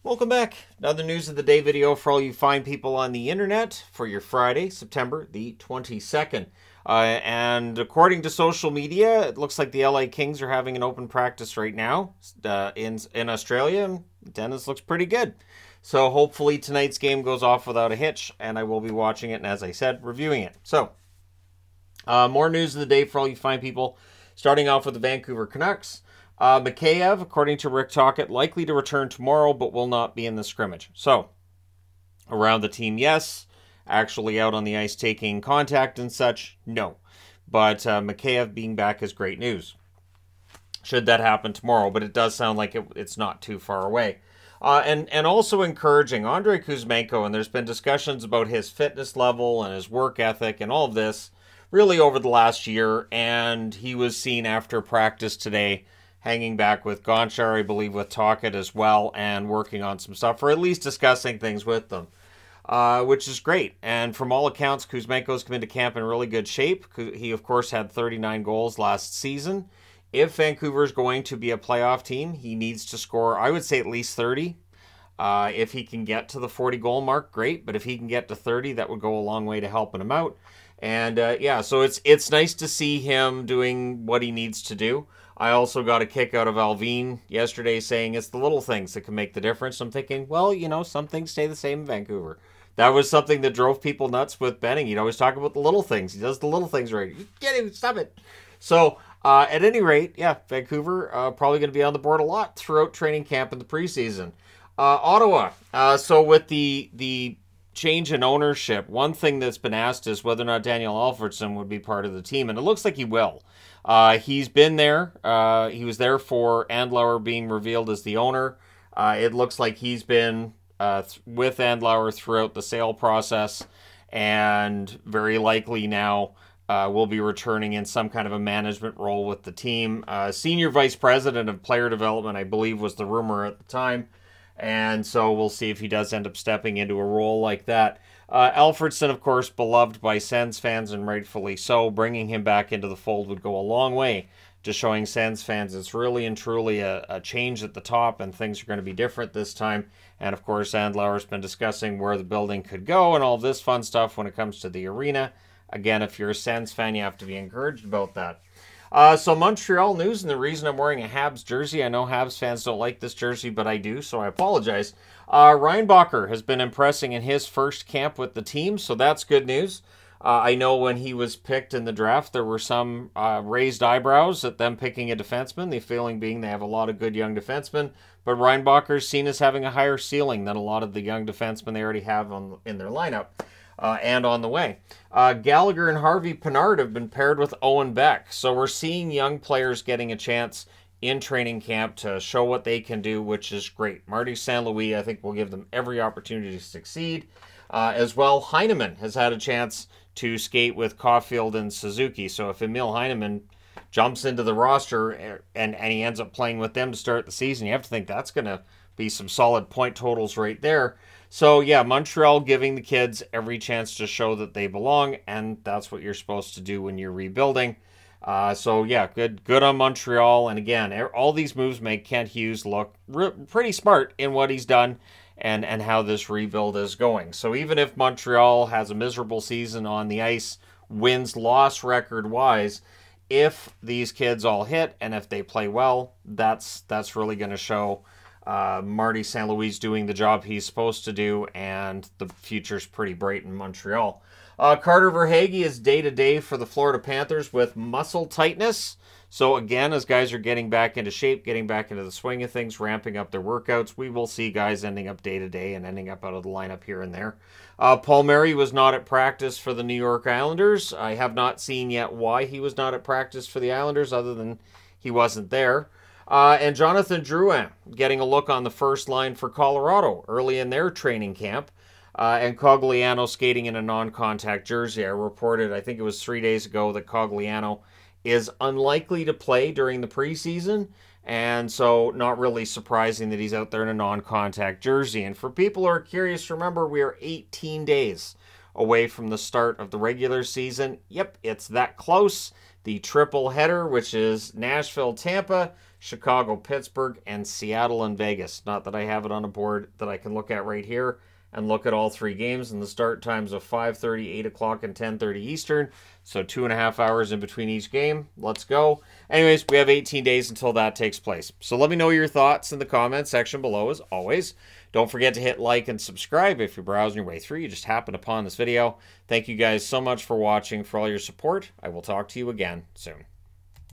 Welcome back. Another news of the day video for all you fine people on the internet for your Friday, September the 22nd. And according to social media, it looks like the LA Kings are having an open practice right now in Australia. Attendance looks pretty good. So hopefully tonight's game goes off without a hitch, and I will be watching it and, as I said, reviewing it. So, more news of the day for all you fine people. Starting off with the Vancouver Canucks. Mikheyev, according to Rick Tocchet, likely to return tomorrow, but will not be in the scrimmage. So, around the team, yes. Actually out on the ice taking contact and such, no. But Mikheyev being back is great news. Should that happen tomorrow, but it does sound like it's not too far away. And also encouraging, Andrei Kuzmenko, and there's been discussions about his fitness level and his work ethic and all of this really over the last year, and he was seen after practice today hanging back with Gonchar, I believe, with Tocchet as well, and working on some stuff, or at least discussing things with them, which is great. And from all accounts, Kuzmenko's come into camp in really good shape. He, of course, had 39 goals last season. If Vancouver's going to be a playoff team, he needs to score, I would say, at least 30. If he can get to the 40-goal mark, great. But if he can get to 30, that would go a long way to helping him out. And, yeah, so it's nice to see him doing what he needs to do. I also got a kick out of Alvin yesterday saying it's the little things that can make the difference. I'm thinking, well, you know, some things stay the same in Vancouver. That was something that drove people nuts with Benning. He'd always talk about the little things. He does the little things right. You get him, stop it. So, at any rate, yeah, Vancouver probably going to be on the board a lot throughout training camp in the preseason. Ottawa. So with the change in ownership, one thing that's been asked is whether or not Daniel Alfredsson would be part of the team, and it looks like he will. He's been there. He was there for Andlauer being revealed as the owner. It looks like he's been with Andlauer throughout the sale process, and very likely now will be returning in some kind of a management role with the team. Senior Vice President of Player Development, I believe, was the rumor at the time. And so we'll see if he does end up stepping into a role like that. Alfredsson, of course, beloved by Sens fans, and rightfully so. Bringing him back into the fold would go a long way to showing Sens fans it's really and truly a change at the top, and things are going to be different this time. And, of course, Andlauer's been discussing where the building could go and all this fun stuff when it comes to the arena. Again, if you're a Sens fan, you have to be encouraged about that. So Montreal news, and the reason I'm wearing a Habs jersey, I know Habs fans don't like this jersey, but I do, so I apologize. Reinbacher has been impressing in his first camp with the team, so that's good news. I know when he was picked in the draft, there were some raised eyebrows at them picking a defenseman, the feeling being they have a lot of good young defensemen, but Reinbacher's seen as having a higher ceiling than a lot of the young defensemen they already have in their lineup. And on the way. Gallagher and Harvey Pinard have been paired with Owen Beck. So we're seeing young players getting a chance in training camp to show what they can do, which is great. Marty St. Louis, I think, will give them every opportunity to succeed. As well, Heineman has had a chance to skate with Caulfield and Suzuki. So if Emil Heineman jumps into the roster and he ends up playing with them to start the season, you have to think that's going to be some solid point totals right there. So, yeah, Montreal giving the kids every chance to show that they belong, and that's what you're supposed to do when you're rebuilding. So, yeah, good on Montreal. And, again, all these moves make Kent Hughes look pretty smart in what he's done and how this rebuild is going. So, even if Montreal has a miserable season on the ice, wins-loss record-wise, if these kids all hit and if they play well, that's really going to show Marty St. Louis doing the job he's supposed to do, and the future's pretty bright in Montreal. Carter Verhaeghe is day-to-day for the Florida Panthers with muscle tightness. So again, as guys are getting back into shape, getting back into the swing of things, ramping up their workouts, we will see guys ending up day-to-day and ending up out of the lineup here and there. Palmieri was not at practice for the New York Islanders. I have not seen yet why he was not at practice for the Islanders, other than he wasn't there. And Jonathan Drouin getting a look on the first line for Colorado early in their training camp. And Cogliano skating in a non-contact jersey. I reported, I think it was 3 days ago, that Cogliano is unlikely to play during the preseason. And so not really surprising that he's out there in a non-contact jersey. And for people who are curious, remember we are 18 days away from the start of the regular season. Yep, it's that close. The triple header, which is Nashville, Tampa, Chicago, Pittsburgh, and Seattle and Vegas. Not that I have it on a board that I can look at right here and look at all 3 games, and the start times of 5:30, 8 o'clock, and 10:30 Eastern. So 2.5 hours in between each game. Let's go. Anyways, we have 18 days until that takes place. So let me know your thoughts in the comments section below as always. Don't forget to hit like and subscribe if you're browsing your way through. You just happened upon this video. Thank you guys so much for watching, for all your support. I will talk to you again soon.